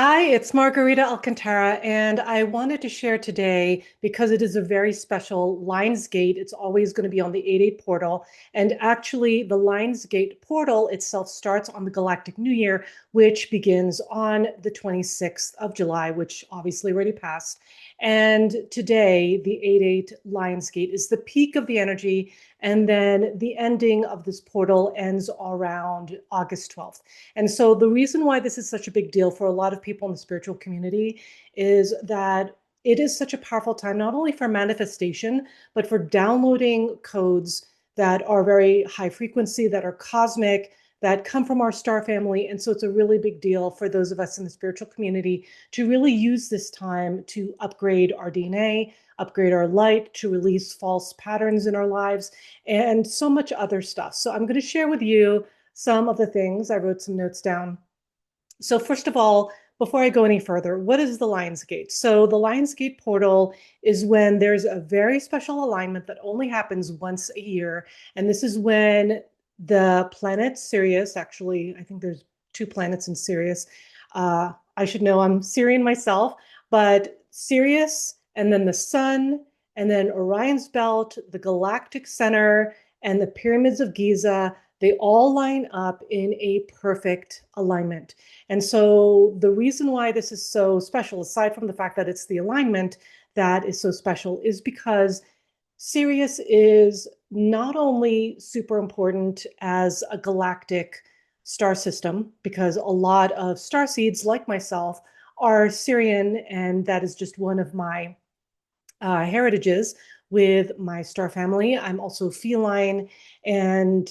Hi, it's Margarita Alcantara, and I wanted to share today because it is a very special Lionsgate. It's always going to be on the 8-8 portal. And actually, the Lionsgate portal itself starts on the Galactic New Year, which begins on the 26th of July, which obviously already passed. And today, the 8-8 Lionsgate is the peak of the energy. And then the ending of this portal ends around August 12th. And so the reason why this is such a big deal for a lot of people in the spiritual community is that it is such a powerful time, not only for manifestation, but for downloading codes that are very high frequency, that are cosmic, that come from our star family. And so it's a really big deal for those of us in the spiritual community to really use this time to upgrade our DNA, upgrade our light, to release false patterns in our lives, and so much other stuff. So I'm going to share with you some of the things. I wrote some notes down. So first of all, before I go any further, what is the Lionsgate? So the Lionsgate portal is when there's a very special alignment that only happens once a year. And this is when the planet Sirius, actually, I think there's two planets in Sirius. I should know, I'm Sirian myself, but Sirius and then the sun and then Orion's belt, the galactic center, and the pyramids of Giza, they all line up in a perfect alignment. And so the reason why this is so special, aside from the fact that it's the alignment that is so special, is because Sirius is not only super important as a galactic star system, because a lot of starseeds, like myself, are Sirian, and that is just one of my heritages with my star family. I'm also feline, and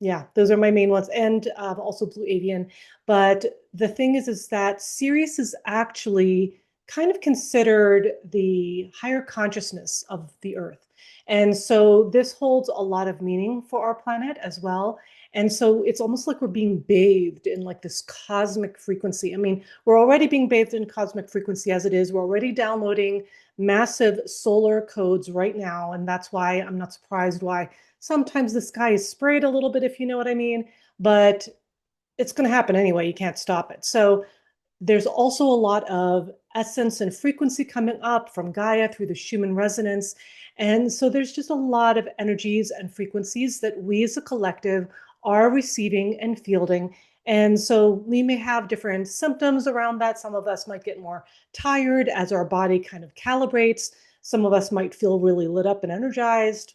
yeah, those are my main ones, and also Pleiadian. But the thing is that Sirius is actually kind of considered the higher consciousness of the Earth. And so this holds a lot of meaning for our planet as well. And so it's almost like we're being bathed in like this cosmic frequency. I mean, we're already being bathed in cosmic frequency as it is. We're already downloading massive solar codes right now. And that's why I'm not surprised why sometimes the sky is sprayed a little bit, if you know what I mean. But it's going to happen anyway. You can't stop it. So there's also a lot of essence and frequency coming up from Gaia through the Schumann resonance. And so there's just a lot of energies and frequencies that we as a collective are receiving and fielding. And so we may have different symptoms around that. Some of us might get more tired as our body kind of calibrates. Some of us might feel really lit up and energized.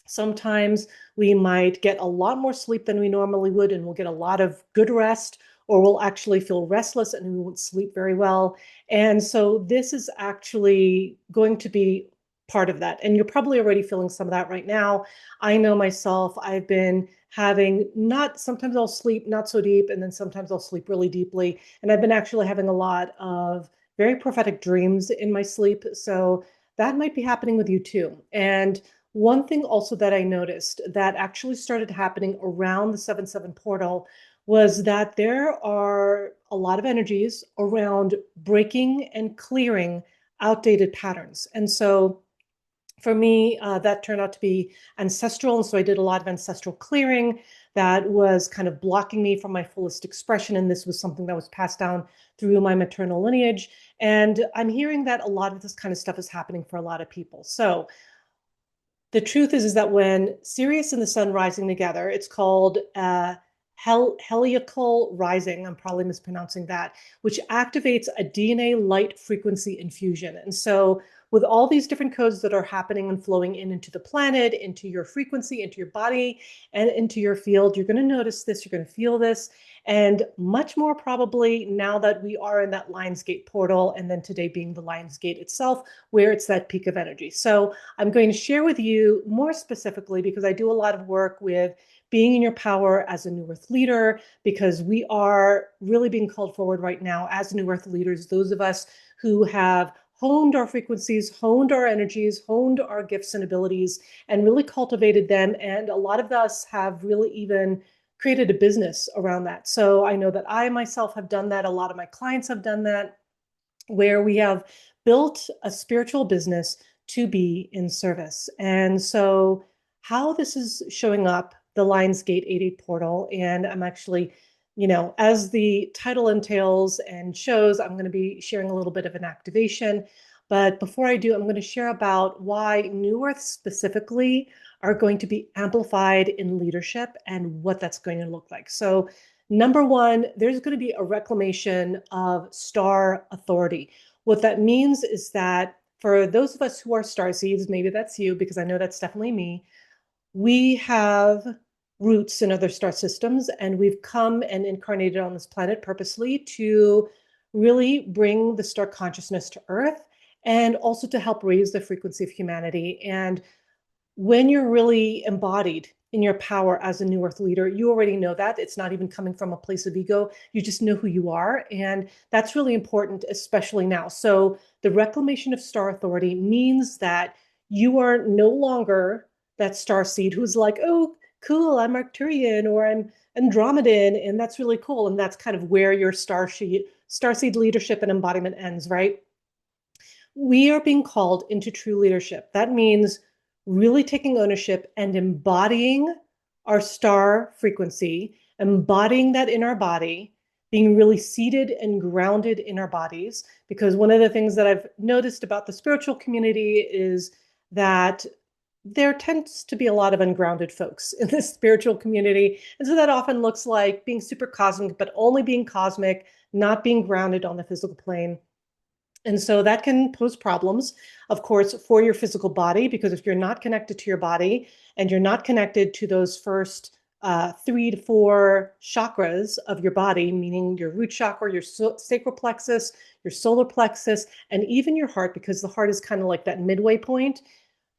Sometimes we might get a lot more sleep than we normally would, and we'll get a lot of good rest, or we'll actually feel restless and we won't sleep very well. And so this is actually going to be part of that. And you're probably already feeling some of that right now. I know myself, I've been having sometimes I'll sleep not so deep, and then sometimes I'll sleep really deeply. And I've been actually having a lot of very prophetic dreams in my sleep. So that might be happening with you too. And one thing also that I noticed that actually started happening around the 7-7 portal was that there are a lot of energies around breaking and clearing outdated patterns. And so for me, that turned out to be ancestral. And so I did a lot of ancestral clearing that was kind of blocking me from my fullest expression. And this was something that was passed down through my maternal lineage. And I'm hearing that a lot of this kind of stuff is happening for a lot of people. So the truth is that when Sirius and the sun rising together, it's called heliacal rising, I'm probably mispronouncing that, which activates a DNA light frequency infusion. And so with all these different codes that are happening and flowing into the planet, into your frequency, into your body, and into your field, you're going to notice this, you're going to feel this, and much more probably now that we are in that Lionsgate portal, and then today being the Lionsgate itself, where it's that peak of energy. So I'm going to share with you more specifically, because I do a lot of work with being in your power as a New Earth leader, because we are really being called forward right now as New Earth leaders, those of us who have honed our frequencies, honed our energies, honed our gifts and abilities, and really cultivated them. And a lot of us have really even created a business around that. So I know that I myself have done that. A lot of my clients have done that, where we have built a spiritual business to be in service. And so how this is showing up, the Lionsgate 8-8 portal, and I'm actually as the title entails and shows, I'm going to be sharing a little bit of an activation. But before I do, I'm going to share about why New Earth specifically are going to be amplified in leadership and what that's going to look like. So, number one, there's going to be a reclamation of star authority. What that means is that for those of us who are starseeds, maybe that's you, because I know that's definitely me, we have roots in other star systems, and we've come and incarnated on this planet purposely to really bring the star consciousness to Earth and also to help raise the frequency of humanity. And when you're really embodied in your power as a new Earth leader, you already know that. It's not even coming from a place of ego. You just know who you are. And that's really important, especially now. So the reclamation of star authority means that you are no longer that star seed who's like, oh, cool, I'm Arcturian or I'm Andromedan, and that's really cool. And that's kind of where your starseed leadership and embodiment ends, right? We are being called into true leadership. That means really taking ownership and embodying our star frequency, embodying that in our body, being really seated and grounded in our bodies. Because one of the things that I've noticed about the spiritual community is that there tends to be a lot of ungrounded folks in this spiritual community. And so that often looks like being super cosmic, but only being cosmic, not being grounded on the physical plane. And so that can pose problems, of course, for your physical body, because if you're not connected to your body and you're not connected to those first 3 to 4 chakras of your body, meaning your root chakra, your sacral plexus, your solar plexus, and even your heart, because the heart is kind of like that midway point,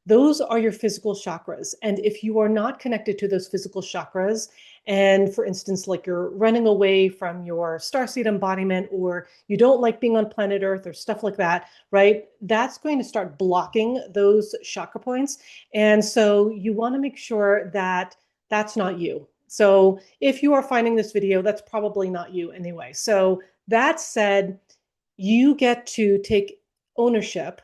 those are your physical chakras. And if you are not connected to those physical chakras, and for instance, like you're running away from your starseed embodiment, or you don't like being on planet Earth or stuff like that, right? That's going to start blocking those chakra points. And so you want to make sure that that's not you. So if you are finding this video, that's probably not you anyway. So that said, you get to take ownership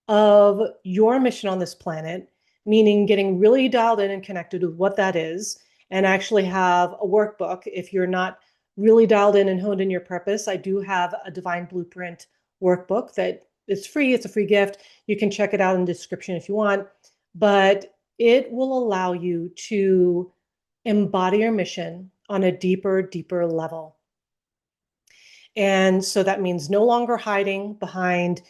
of your mission on this planet, meaning getting really dialed in and connected with what that is, and actually have a workbook. If you're not really dialed in and honed in your purpose, I do have a Divine Blueprint workbook that is free. It's a free gift. You can check it out in the description if you want, but it will allow you to embody your mission on a deeper, deeper level. And so that means no longer hiding behind,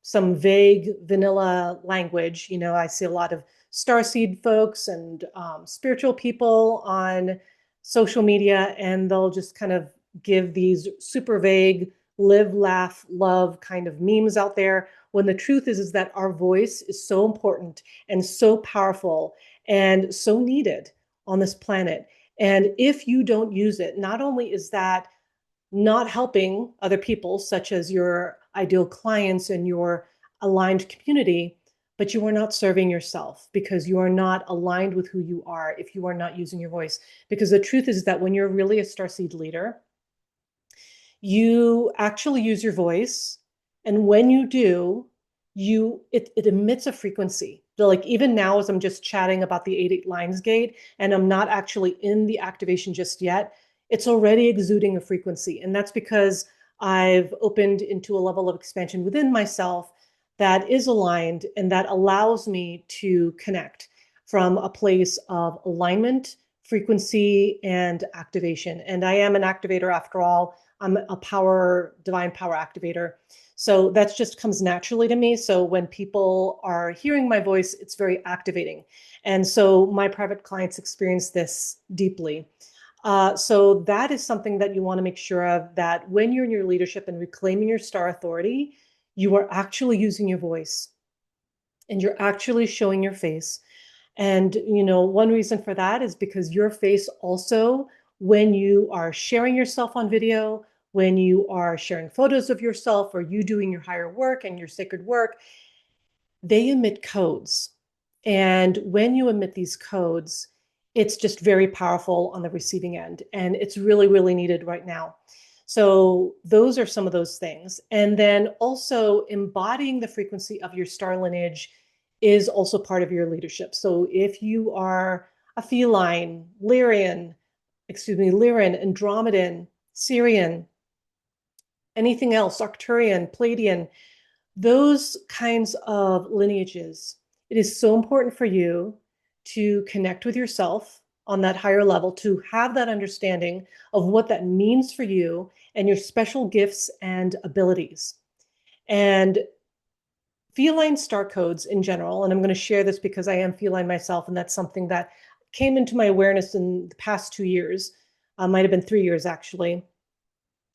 some vague vanilla language. I see a lot of starseed folks and spiritual people on social media, and they'll just kind of give these super vague live, laugh, love kind of memes out there, when the truth is that our voice is so important and so powerful and so needed on this planet. And if you don't use it, not only is that not helping other people, such as your ideal clients and your aligned community, but you are not serving yourself, because you are not aligned with who you are if you are not using your voice. Because the truth is that when you're really a starseed leader, you actually use your voice. And when you do, it emits a frequency. So like even now, as I'm just chatting about the 8-8 lines gate, and I'm not actually in the activation just yet, it's already exuding a frequency. And that's because I've opened into a level of expansion within myself that is aligned and that allows me to connect from a place of alignment, frequency, and activation. And I am an activator after all. I'm a divine power activator. So that just comes naturally to me. So when people are hearing my voice, it's very activating. And so my private clients experience this deeply. So that is something that you want to make sure of, that when you're in your leadership and reclaiming your star authority, you are actually using your voice and you're actually showing your face. And, one reason for that is because your face also, when you are sharing yourself on video, when you are sharing photos of yourself, or you doing your higher work and your sacred work, they emit codes. And when you emit these codes, it's just very powerful on the receiving end. And it's really, really needed right now. So those are some of those things. And then also embodying the frequency of your star lineage is also part of your leadership. So if you are a feline, Lyrian, Lyran, Andromedan, Sirian, anything else, Arcturian, Pleiadian, those kinds of lineages. It is so important for you to connect with yourself on that higher level, to have that understanding of what that means for you and your special gifts and abilities. And feline star codes in general, and I'm going to share this because I am feline myself, and that's something that came into my awareness in the past 2 years, might have been 3 years actually.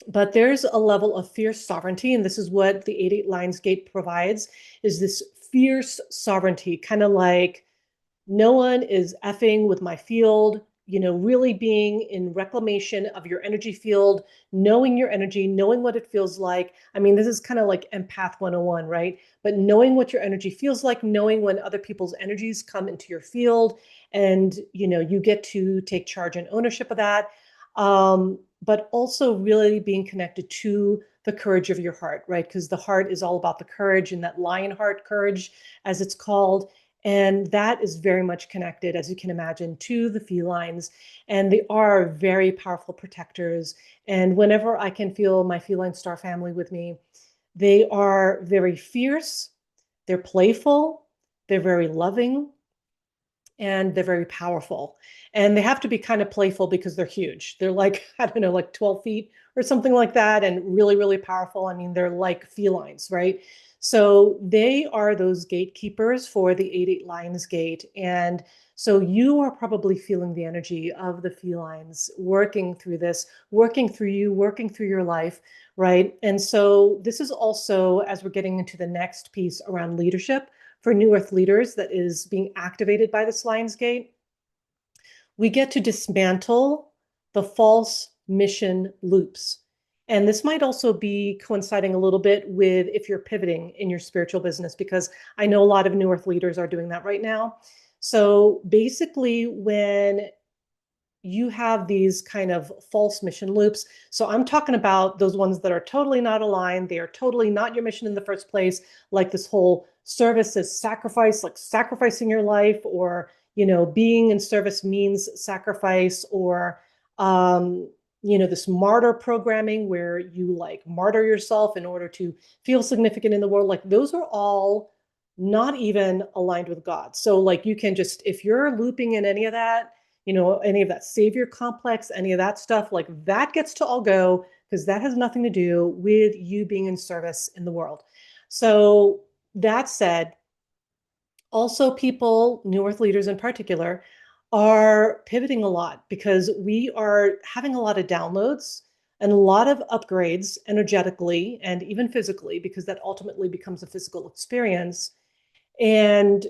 But there's a level of fierce sovereignty, and this is what the 8-8 Lions Gate provides, is this fierce sovereignty, kind of like no one is effing with my field, really being in reclamation of your energy field, knowing your energy, knowing what it feels like. I mean, this is kind of like empath 101, right? But knowing what your energy feels like, knowing when other people's energies come into your field, and you get to take charge and ownership of that. But also really being connected to the courage of your heart, right? Because the heart is all about the courage, and that lion heart courage, as it's called. And that is very much connected, as you can imagine, to the felines. And they are very powerful protectors. And whenever I can feel my feline star family with me, they are very fierce, they're playful, they're very loving, and they're very powerful. And they have to be kind of playful because they're huge. They're like, I don't know, like 12 feet or something like that, and really, really powerful. I mean, they're like felines, right? So they are those gatekeepers for the 8-8 Lions Gate. And so you are probably feeling the energy of the felines working through this, working through you, working through your life, right? And so this is also, as we're getting into the next piece around leadership, for New Earth leaders that is being activated by this Lions Gate, we get to dismantle the false mission loops. And this might also be coinciding a little bit with if you're pivoting in your spiritual business, because I know a lot of New Earth leaders are doing that right now. So basically, when you have these kind of false mission loops. So I'm talking about those ones that are totally not aligned. They are totally not your mission in the first place. Like this whole service as sacrifice, like sacrificing your life, or, being in service means sacrifice, or, this martyr programming where you like martyr yourself in order to feel significant in the world. Like those are all not even aligned with God. So like you can just, if you're looping in any of that, any of that savior complex, any of that stuff, like that gets to all go, because that has nothing to do with you being in service in the world. So that said, also people, New Earth leaders in particular, are pivoting a lot because we are having a lot of downloads and a lot of upgrades energetically and even physically, because that ultimately becomes a physical experience. And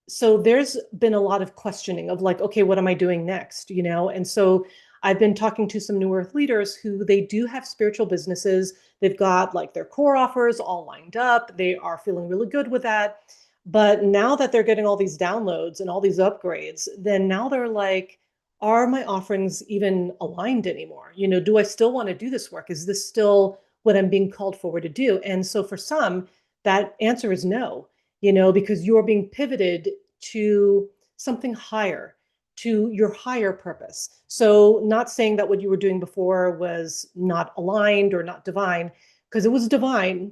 so there's been a lot of questioning of like, okay, what am I doing next? And so I've been talking to some New Earth leaders who they do have spiritual businesses. They've got like their core offers all lined up. They are feeling really good with that. But now that they're getting all these downloads and all these upgrades, then now they're like, are my offerings even aligned anymore? Do I still want to do this work? Is this still what I'm being called forward to do? And so for some, that answer is no, because you're being pivoted to something higher, to your higher purpose. So not saying that what you were doing before was not aligned or not divine, because it was divine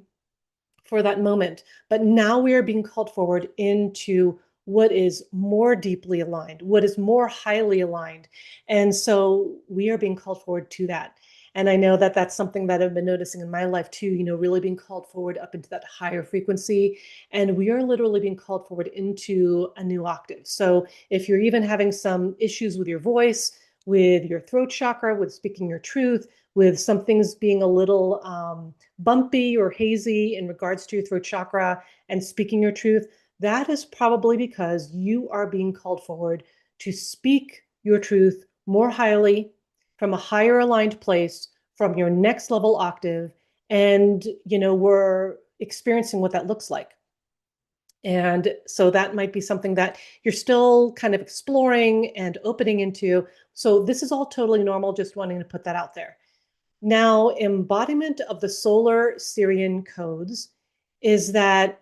for that moment. But now we are being called forward into what is more deeply aligned, what is more highly aligned. And so we are being called forward to that. And I know that that's something that I've been noticing in my life too, really being called forward up into that higher frequency. And we are literally being called forward into a new octave. So if you're even having some issues with your voice, with your throat chakra, with speaking your truth, with some things being a little bumpy or hazy in regards to your throat chakra and speaking your truth, that is probably because you are being called forward to speak your truth more highly, from a higher aligned place, from your next level octave. And, we're experiencing what that looks like. And so that might be something that you're still kind of exploring and opening into. So this is all totally normal, just wanting to put that out there. Now, embodiment of the solar Sirian codes is that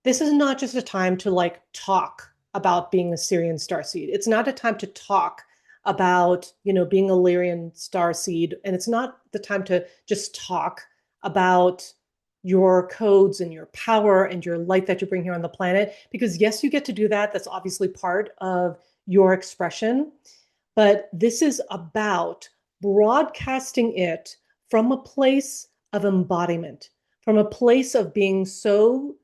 this is not just a time to like talk about being a Sirian starseed. It's not a time to talk about, being a Lyrian starseed. And it's not the time to just talk about your codes and your power and your light that you bring here on the planet. Because yes, you get to do that. That's obviously part of your expression. But this is about broadcasting it from a place of embodiment, from a place of being so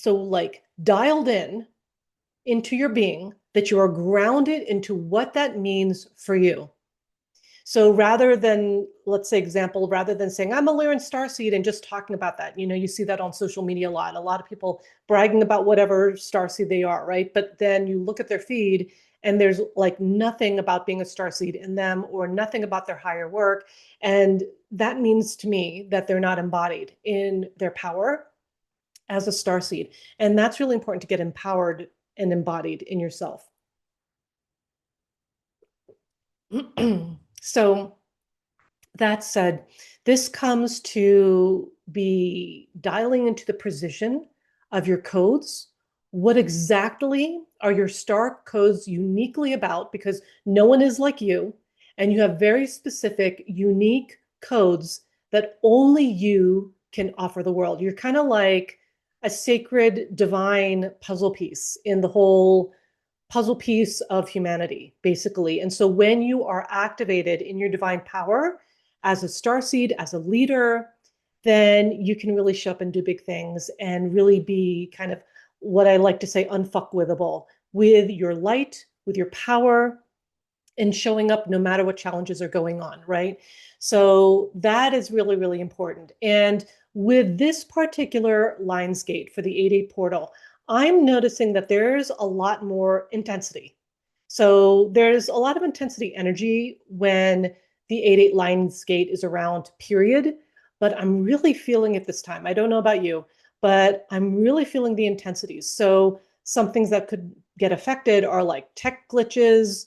like dialed in into your being that you are grounded into what that means for you. So rather than, let's say, rather than saying, I'm a Lyran starseed and just talking about that, you see that on social media a lot. A lot of people bragging about whatever starseed they are, right? But then you look at their feed and there's like nothing about being a starseed in them or nothing about their higher work. And that means to me that they're not embodied in their power as a starseed. And that's really important to get empowered and embodied in yourself. So that said, this comes to be dialing into the precision of your codes. What exactly are your star codes uniquely about? Because no one is like you, and you have very specific, unique codes that only you can offer the world. You're kind of like a sacred, divine puzzle piece in the whole puzzle piece of humanity, basically. And so when you are activated in your divine power as a starseed, as a leader, then you can really show up and do big things and really be kind of what I like to say unfuckwithable with your light, with your power, and showing up no matter what challenges are going on, right? So that is really, really important. And with this particular lines gate for the 8-8 portal, I'm noticing that there's a lot more intensity. So there's a lot of intensity energy when the 8-8 lines gate is around, period. But I'm really feeling it this time. I don't know about you, but I'm really feeling the intensities. So some things that could get affected are like tech glitches,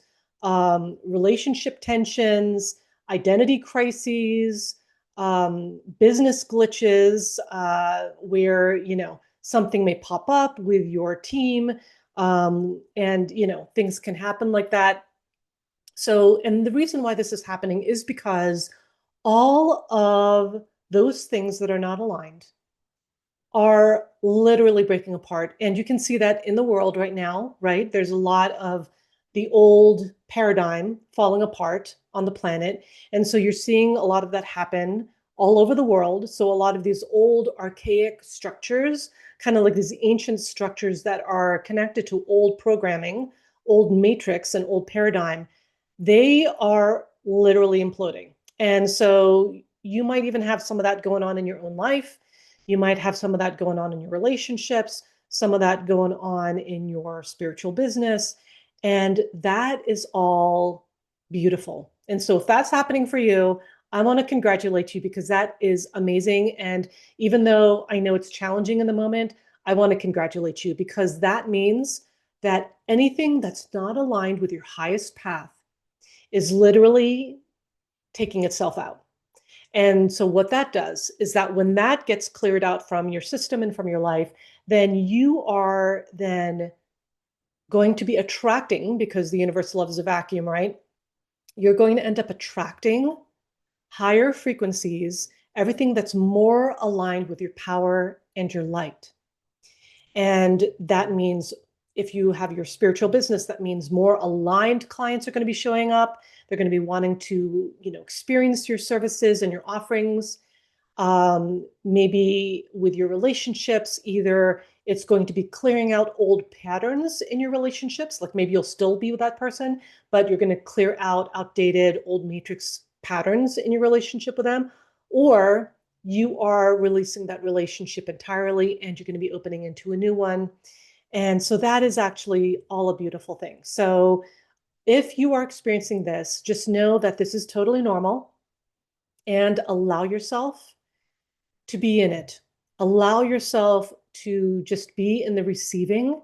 relationship tensions, identity crises, business glitches, where, something may pop up with your team, and, things can happen like that. So, and the reason why this is happening is because all of those things that are not aligned are literally breaking apart. And you can see that in the world right now, right? There's a lot of the old paradigm falling apart on the planet. And so you're seeing a lot of that happen all over the world. So a lot of these old archaic structures, kind of like these ancient structures that are connected to old programming, old matrix and old paradigm, they are literally imploding. And so you might even have some of that going on in your own life. You might have some of that going on in your relationships, some of that going on in your spiritual business. And that is all beautiful. And so if that's happening for you, I want to congratulate you because that is amazing. And even though I know it's challenging in the moment, I want to congratulate you because that means that anything that's not aligned with your highest path is literally taking itself out. And so what that does is that when that gets cleared out from your system and from your life, then you are then going to be attracting, because the universe loves a vacuum, right? You're going to end up attracting higher frequencies, everything that's more aligned with your power and your light. And that means if you have your spiritual business, that means more aligned clients are going to be showing up. They're going to be wanting to, experience your services and your offerings. Maybe with your relationships, either it's going to be clearing out old patterns in your relationships, like maybe you'll still be with that person, but you're going to clear out outdated old matrix patterns in your relationship with them, or you are releasing that relationship entirely and you're going to be opening into a new one. And so that is actually all a beautiful thing. So if you are experiencing this, just know that this is totally normal and allow yourself to be in it. Allow yourself to just be in the receiving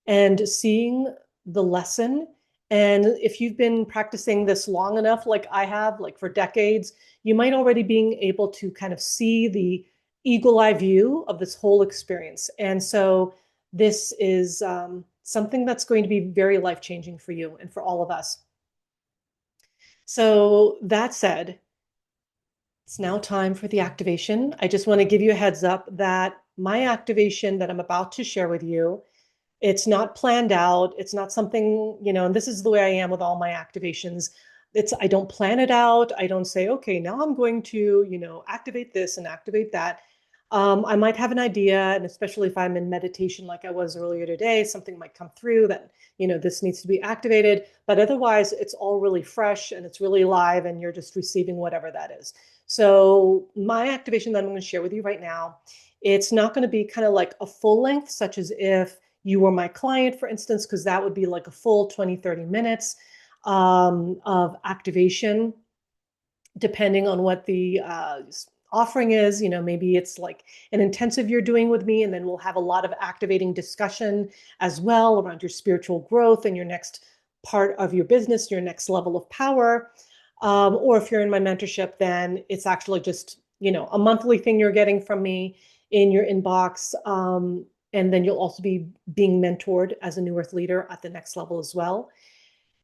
and seeing the lesson. And if you've been practicing this long enough, like I have, like for decades, you might already being able to kind of see the eagle eye view of this whole experience. And so this is something that's going to be very life-changing for you and for all of us. So that said, it's now time for the activation. I just want to give you a heads up that my activation that I'm about to share with you, it's not planned out. It's not something, and this is the way I am with all my activations. I don't plan it out. I don't say, okay, now I'm going to, activate this and activate that. I might have an idea, and especially if I'm in meditation like I was earlier today, something might come through that, this needs to be activated. But otherwise, it's all really fresh and it's really live, and you're just receiving whatever that is. So my activation that I'm going to share with you right now, it's not going to be kind of like a full length, such as if you were my client, for instance, because that would be like a full 20, 30 minutes of activation, depending on what the offering is. Maybe it's like an intensive you're doing with me, and then we'll have a lot of activating discussion as well around your spiritual growth and your next part of your business, your next level of power. Or if you're in my mentorship, then it's actually just, a monthly thing you're getting from me in your inbox. And then you'll also be being mentored as a New Earth leader at the next level as well.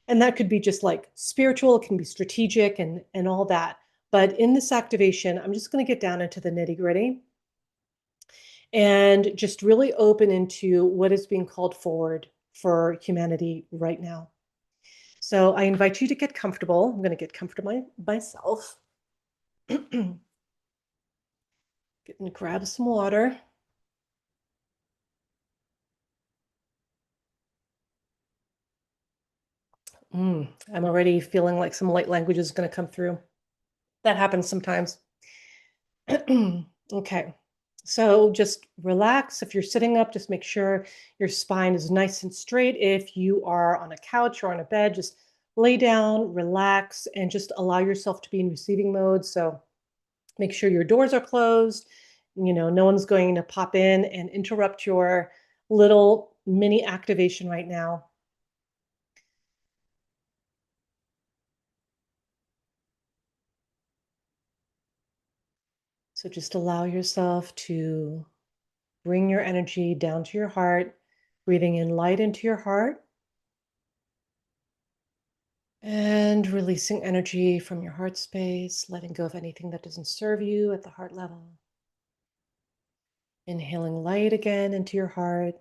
And that could be just like spiritual, it can be strategic and all that. But in this activation, I'm just going to get down into the nitty gritty and just really open into what is being called forward for humanity right now. So I invite you to get comfortable. I'm going to get comfortable myself. Getting to grab some water. I'm already feeling like some light language is going to come through. That happens sometimes. Okay. So just relax. If you're sitting up, just make sure your spine is nice and straight. If you are on a couch or on a bed, just lay down, relax, and just allow yourself to be in receiving mode. So make sure your doors are closed. No one's going to pop in and interrupt your little mini activation right now. So just allow yourself to bring your energy down to your heart, breathing in light into your heart and releasing energy from your heart space, letting go of anything that doesn't serve you at the heart level. Inhaling light again into your heart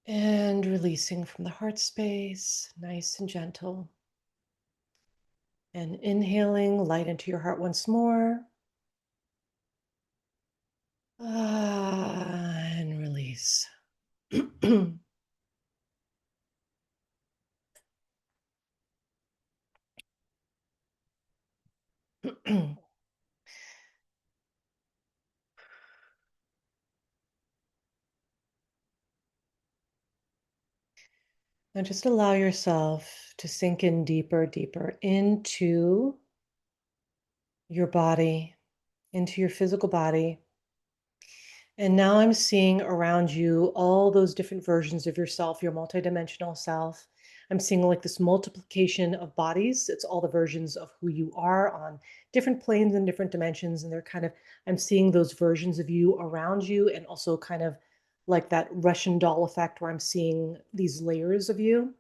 and releasing from the heart space, nice and gentle. And inhaling light into your heart once more. And release. Now just allow yourself to sink in deeper, deeper into your body, into your physical body. And now I'm seeing around you all those different versions of yourself, your multidimensional self. I'm seeing like this multiplication of bodies. It's all the versions of who you are on different planes and different dimensions. And I'm seeing those versions of you around you, and also kind of like that Russian doll effect where I'm seeing these layers of you.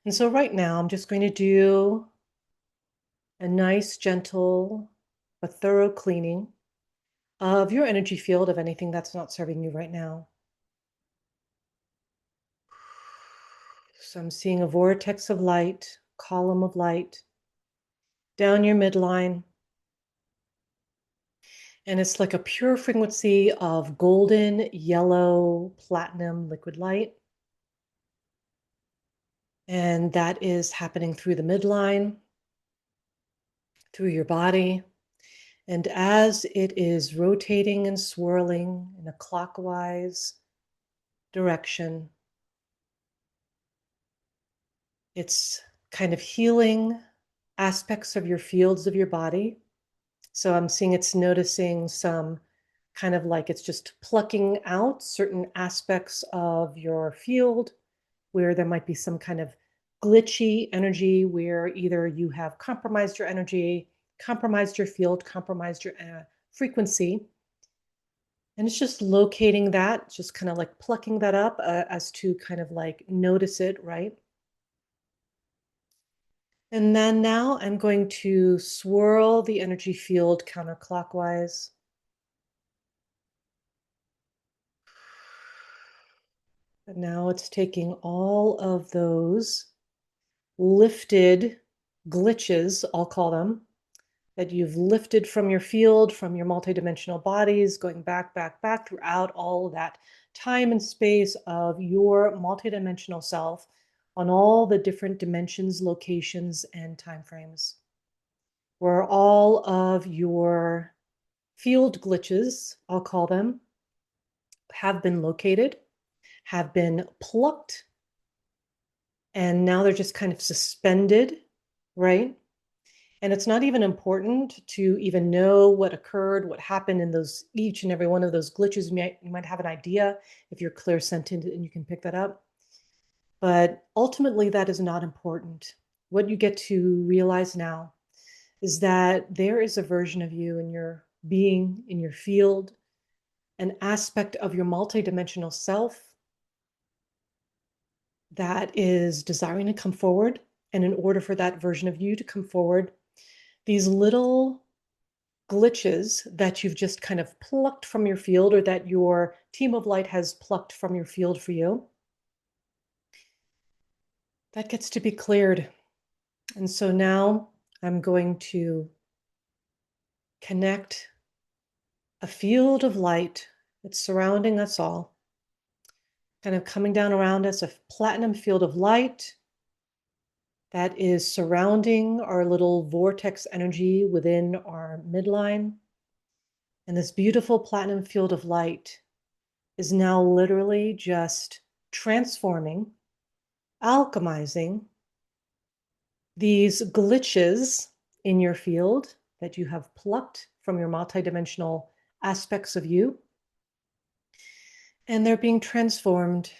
And so right now I'm just going to do a nice, gentle, but thorough cleaning of your energy field, of anything that's not serving you right now. So I'm seeing a vortex of light, column of light down your midline. And it's like a pure frequency of golden, yellow, platinum liquid light. And that is happening through the midline, through your body. And as it is rotating and swirling in a clockwise direction, it's kind of healing aspects of your fields of your body. So I'm seeing it's noticing some kind of like it's just plucking out certain aspects of your field where there might be some kind of glitchy energy, where either you have compromised your energy, compromised your field, compromised your frequency. And it's just locating that, just kind of like plucking that up as to kind of like notice it, right? And then now I'm going to swirl the energy field counterclockwise. And now it's taking all of those lifted glitches, I'll call them, that you've lifted from your field, from your multidimensional bodies, going back throughout all of that time and space of your multidimensional self on all the different dimensions, locations, and time frames, where all of your field glitches, I'll call them, have been located, have been plucked, and now they're just kind of suspended, right? And it's not even important to even know what occurred, what happened in those each and every one of those glitches. You might have an idea if you're clairsentient and you can pick that up. But ultimately, that is not important. What you get to realize now is that there is a version of you in your being, in your field, an aspect of your multidimensional self that is desiring to come forward. And in order for that version of you to come forward, these little glitches that you've just kind of plucked from your field or that your team of light has plucked from your field for you, that gets to be cleared. And so now I'm going to connect a field of light that's surrounding us all, kind of coming down around us, a platinum field of light that is surrounding our little vortex energy within our midline. And this beautiful platinum field of light is now literally just transforming, alchemizing these glitches in your field that you have plucked from your multidimensional aspects of you. And they're being transformed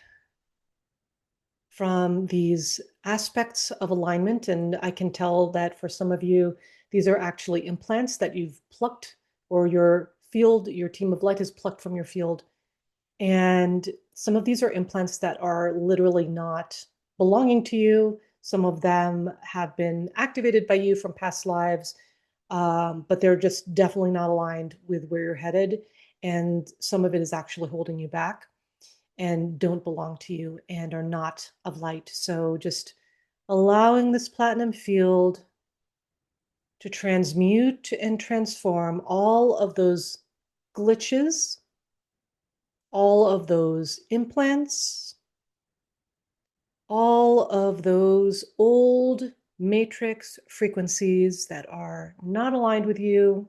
from these aspects of alignment. And I can tell that for some of you, these are actually implants that you've plucked, or your field, your team of light has plucked from your field. And some of these are implants that are literally not belonging to you. Some of them have been activated by you from past lives, but they're just definitely not aligned with where you're headed. And some of it is actually holding you back and don't belong to you and are not of light. So just allowing this platinum field to transmute and transform all of those glitches, all of those implants, all of those old matrix frequencies that are not aligned with you.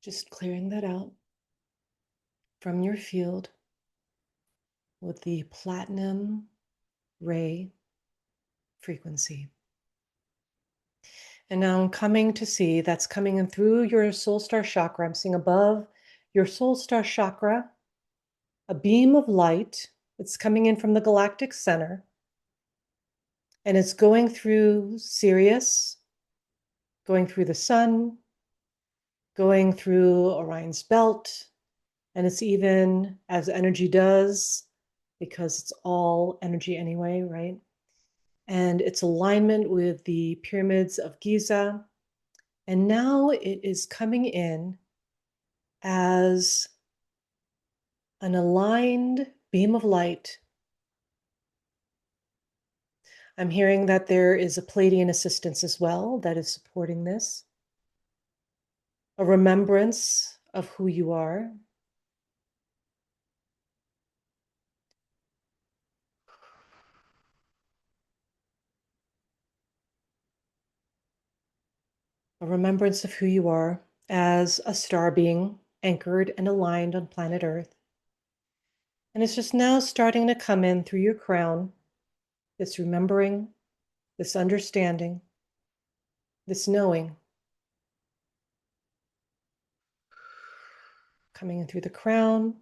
Just clearing that out from your field with the platinum ray frequency. And now I'm coming to see that's coming in through your soul star chakra. I'm seeing above your soul star chakra a beam of light. It's coming in from the galactic center, and it's going through Sirius, going through the sun, going through Orion's belt, and it's even, as energy does, because it's all energy anyway, right? And its alignment with the pyramids of Giza. And now it is coming in as an aligned beam of light. I'm hearing that there is a Pleiadian assistance as well that is supporting this. A remembrance of who you are. A remembrance of who you are as a star being anchored and aligned on planet Earth. And it's just now starting to come in through your crown, this remembering, this understanding. this knowing. Coming in through the crown.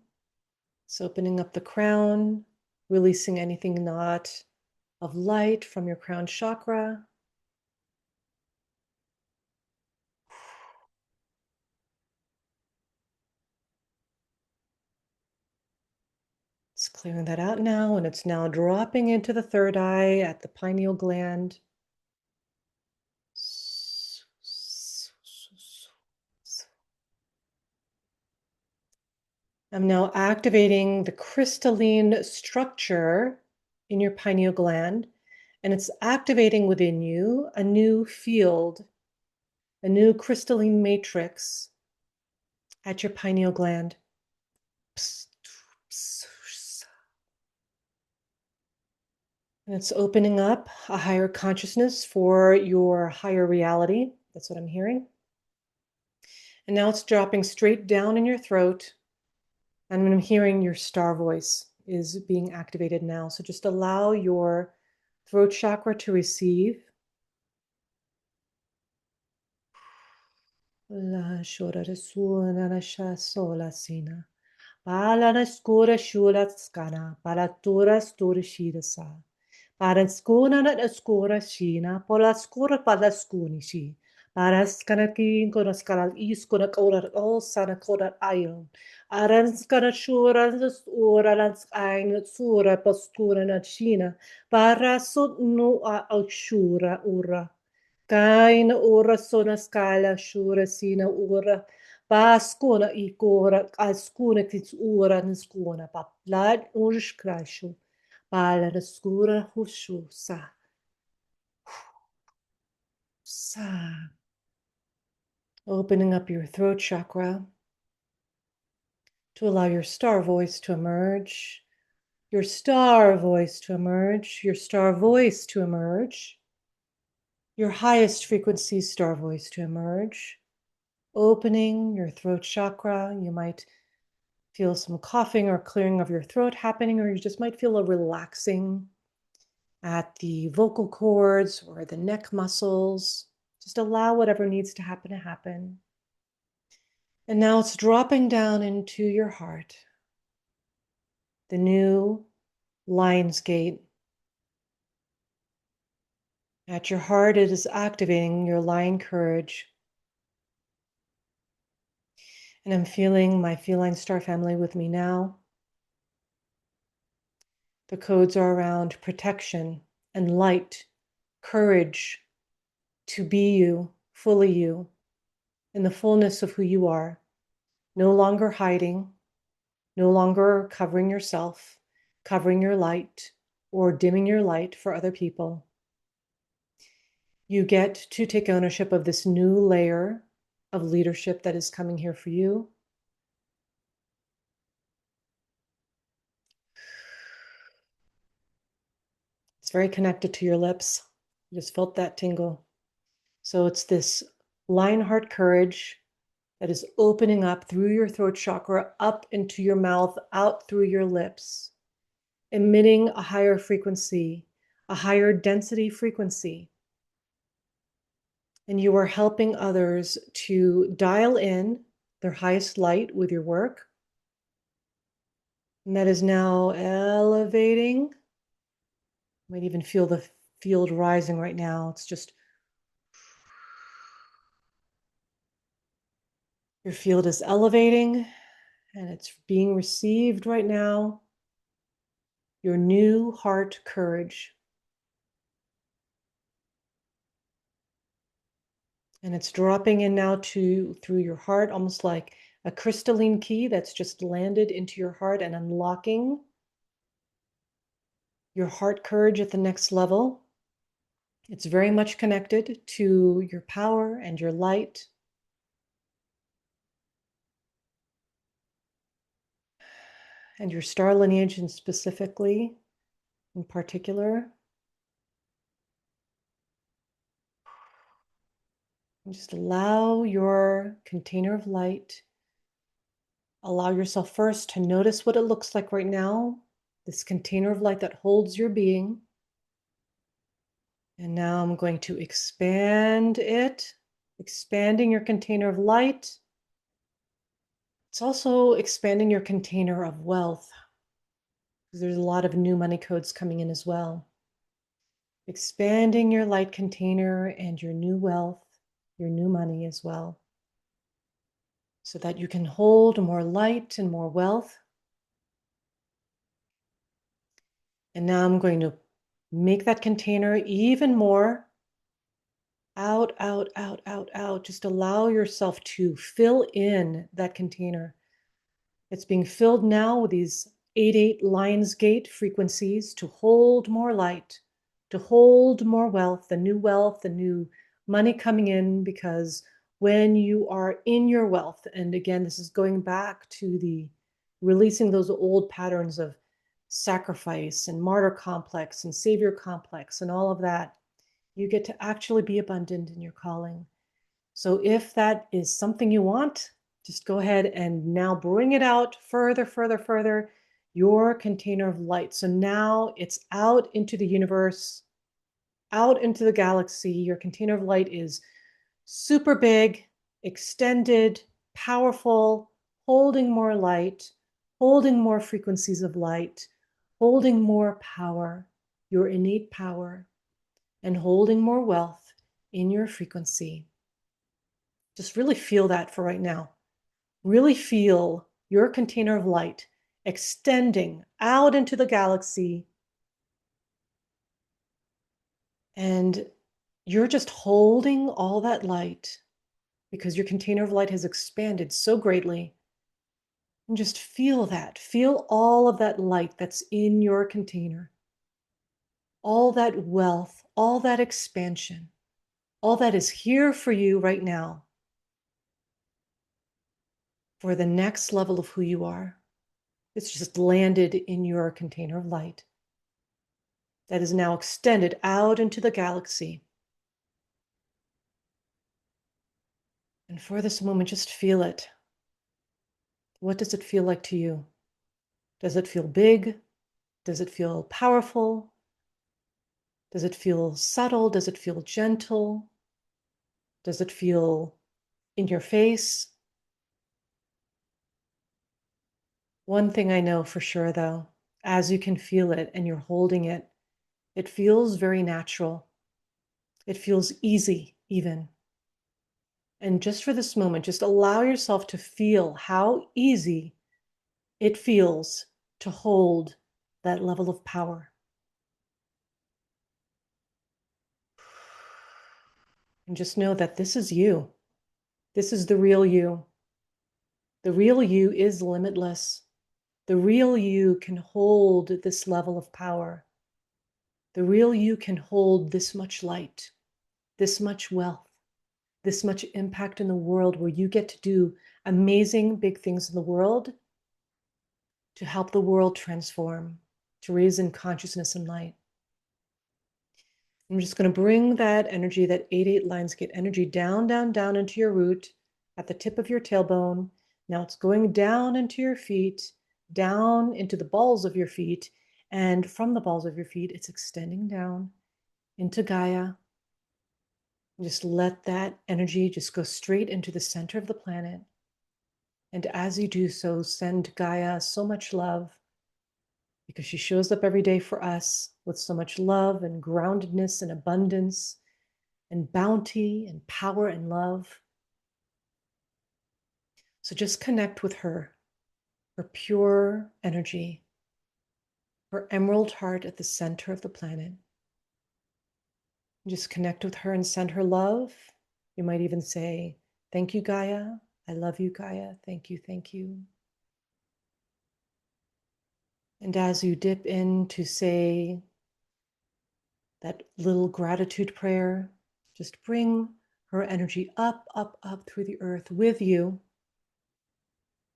So opening up the crown, releasing anything not of light from your crown chakra. It's clearing that out now, and it's now dropping into the third eye at the pineal gland. I'm now activating the crystalline structure in your pineal gland, and it's activating within you a new field, a new crystalline matrix at your pineal gland. And it's opening up a higher consciousness for your higher reality. That's what I'm hearing. And now it's dropping straight down in your throat. And I'm hearing your star voice is being activated now. So just allow your throat chakra to receive. La shora de suona la sha sola sina. Pala na skura shula skana. Pala tura stura shida sa. Para skuna na skura shina. Pola skura pada skuni shi. Para skana kin kona skala iskona kora all sana kora ayon. Aran skana shura nas ura nas ein sura paskura na shina. Para so no a shura ura. Kain ura sona skala shura sina ura. Paskona ikora askuna kits ura niskona paplad urish krashu. Pala skura hushu sa. Sa. Opening up your throat chakra to allow your star voice to emerge. Your star voice to emerge. Your star voice to emerge. Your highest frequency star voice to emerge. Opening your throat chakra. You might feel some coughing or clearing of your throat happening, or you just might feel a relaxing at the vocal cords or the neck muscles. Just allow whatever needs to happen to happen. And now it's dropping down into your heart. The new Lion's Gate. At your heart, it is activating your lion courage. And I'm feeling my feline star family with me now. The codes are around protection and light, courage to be you, fully you, in the fullness of who you are, no longer hiding, no longer covering yourself, covering your light, or dimming your light for other people. You get to take ownership of this new layer of leadership that is coming here for you. It's very connected to your lips. You just felt that tingle. So it's this Lionheart courage that is opening up through your throat chakra, up into your mouth, out through your lips, emitting a higher frequency, a higher density frequency. And you are helping others to dial in their highest light with your work. And that is now elevating. You might even feel the field rising right now. It's just, your field is elevating and it's being received right now. Your new heart courage. And it's dropping in now through your heart, almost like a crystalline key that's just landed into your heart and unlocking your heart courage at the next level. It's very much connected to your power and your light. And your star lineage, and specifically, in particular. And just allow your container of light. Allow yourself first to notice what it looks like right now, this container of light that holds your being. And now I'm going to expand it, expanding your container of light. It's also expanding your container of wealth, because there's a lot of new money codes coming in as well. Expanding your light container and your new wealth, your new money as well, so that you can hold more light and more wealth. And now I'm going to make that container even more out, out, out, out, out. Just allow yourself to fill in that container. It's being filled now with these 8-8 Lionsgate frequencies to hold more light, to hold more wealth, the new money coming in, because when you are in your wealth, and again, this is going back to the releasing those old patterns of sacrifice and martyr complex and savior complex and all of that, you get to actually be abundant in your calling. So if that is something you want, just go ahead and now bring it out further, further, further, your container of light. So now it's out into the universe, out into the galaxy. Your container of light is super big, extended, powerful, holding more light, holding more frequencies of light, holding more power, your innate power, and holding more wealth in your frequency. Just really feel that for right now. Really feel your container of light extending out into the galaxy. And you're just holding all that light because your container of light has expanded so greatly. And just feel that. Feel all of that light that's in your container. All that wealth, all that expansion, all that is here for you right now, for the next level of who you are. It's just landed in your container of light that is now extended out into the galaxy. And for this moment, just feel it. What does it feel like to you? Does it feel big? Does it feel powerful? Does it feel subtle? Does it feel gentle? Does it feel in your face? One thing I know for sure, though, as you can feel it and you're holding it, it feels very natural. It feels easy, even. And just for this moment, just allow yourself to feel how easy it feels to hold that level of power. And just know that this is you. This is the real you. The real you is limitless. The real you can hold this level of power. The real you can hold this much light, this much wealth, this much impact in the world, where you get to do amazing big things in the world to help the world transform, to raise in consciousness and light. I'm just going to bring that energy, that 8-8 Lionsgate energy, down, down, down into your root at the tip of your tailbone. Now it's going down into your feet, down into the balls of your feet. And from the balls of your feet, it's extending down into Gaia. Just let that energy just go straight into the center of the planet. And as you do so, send Gaia so much love, because she shows up every day for us with so much love and groundedness and abundance and bounty and power and love. So just connect with her pure energy, her emerald heart at the center of the planet. Just connect with her and send her love. You might even say, "Thank you, Gaia. I love you, Gaia. Thank you, thank you." And as you dip in to say that little gratitude prayer, just bring her energy up, up, up through the earth with you,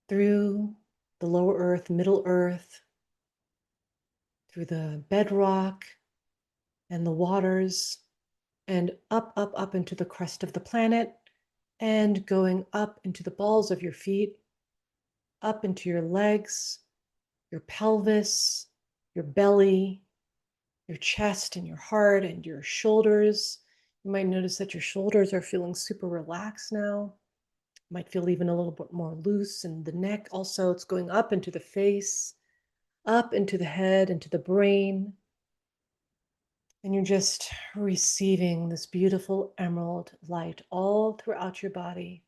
through the lower earth, middle earth, through the bedrock and the waters, and up, up, up into the crust of the planet, and going up into the balls of your feet, up into your legs, your pelvis, your belly, your chest and your heart and your shoulders. You might notice that your shoulders are feeling super relaxed now. Might feel even a little bit more loose, and the neck also, it's going up into the face, up into the head, into the brain. And you're just receiving this beautiful emerald light all throughout your body.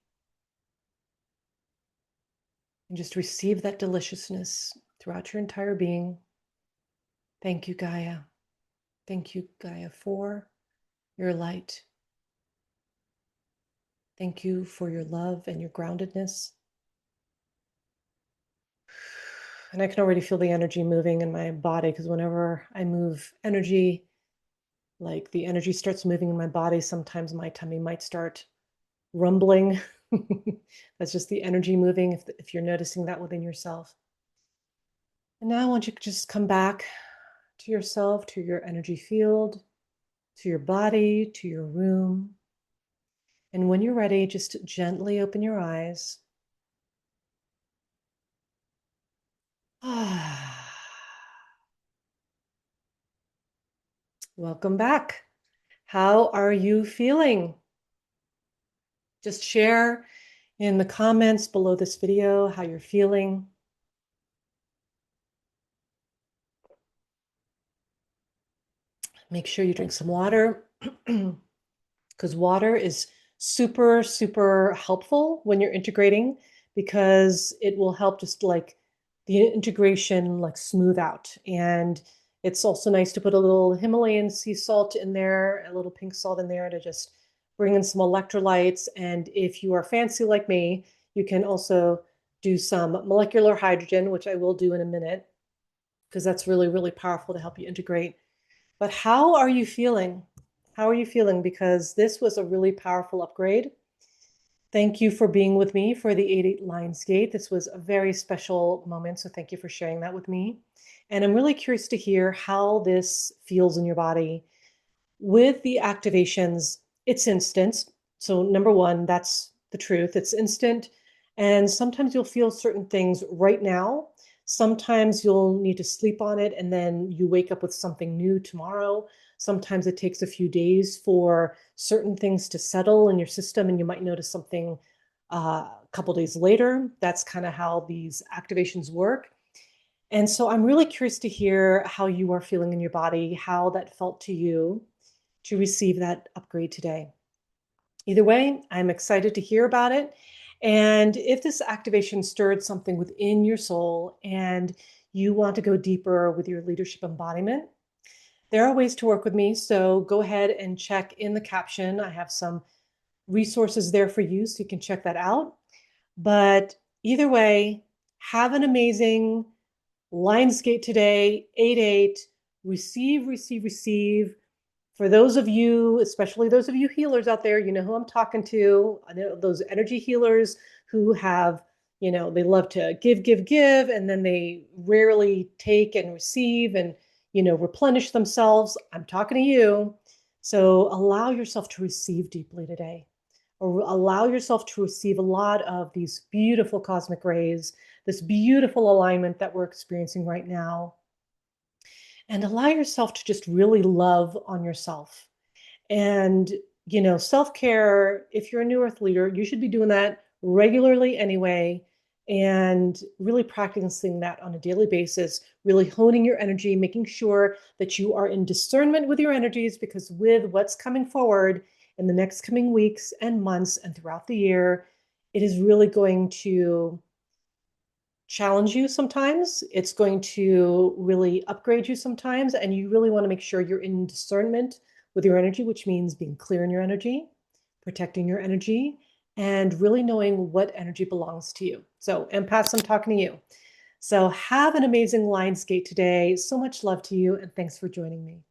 And just receive that deliciousness throughout your entire being. Thank you, Gaia. Thank you, Gaia, for your light. Thank you for your love and your groundedness. And I can already feel the energy moving in my body, because whenever I move energy, like the energy starts moving in my body, sometimes my tummy might start rumbling. That's just the energy moving, if you're noticing that within yourself. And now I want you to just come back to yourself, to your energy field, to your body, to your room. And when you're ready, just gently open your eyes. Welcome back. How are you feeling? Just share in the comments below this video how you're feeling. Make sure you drink some water, because water is super, super helpful when you're integrating, because it will help just like the integration like smooth out. And it's also nice to put a little Himalayan sea salt in there, a little pink salt in there to just bring in some electrolytes. And if you are fancy like me, you can also do some molecular hydrogen, which I will do in a minute, because that's really, really powerful to help you integrate. But how are you feeling? How are you feeling? Because this was a really powerful upgrade. Thank you for being with me for the 8-8 Lionsgate. This was a very special moment, so thank you for sharing that with me. And I'm really curious to hear how this feels in your body. With the activations, it's instant. So number one, that's the truth. It's instant. And sometimes you'll feel certain things right now. Sometimes you'll need to sleep on it and then you wake up with something new tomorrow. Sometimes it takes a few days for certain things to settle in your system, and you might notice something a couple days later. That's kind of how these activations work. And so I'm really curious to hear how you are feeling in your body, how that felt to you to receive that upgrade today. Either way, I'm excited to hear about it. And if this activation stirred something within your soul and you want to go deeper with your leadership embodiment, there are ways to work with me. So go ahead and check in the caption. I have some resources there for you, so you can check that out. But either way, have an amazing Lionsgate today, 8-8. Receive, receive, receive. For those of you, especially those of you healers out there, you know who I'm talking to. I know those energy healers who have, they love to give, give, give, and then they rarely take and receive and, replenish themselves. I'm talking to you. So allow yourself to receive deeply today, or allow yourself to receive a lot of these beautiful cosmic rays, this beautiful alignment that we're experiencing right now. And allow yourself to just really love on yourself. And, self-care, if you're a new earth leader, you should be doing that regularly anyway, and really practicing that on a daily basis, really honing your energy, making sure that you are in discernment with your energies, because with what's coming forward in the next coming weeks and months and throughout the year, it is really going to challenge you sometimes. It's going to really upgrade you sometimes. And you really want to make sure you're in discernment with your energy, which means being clear in your energy, protecting your energy, and really knowing what energy belongs to you. So empaths, I'm talking to you. So have an amazing Lionsgate today. So much love to you, and thanks for joining me.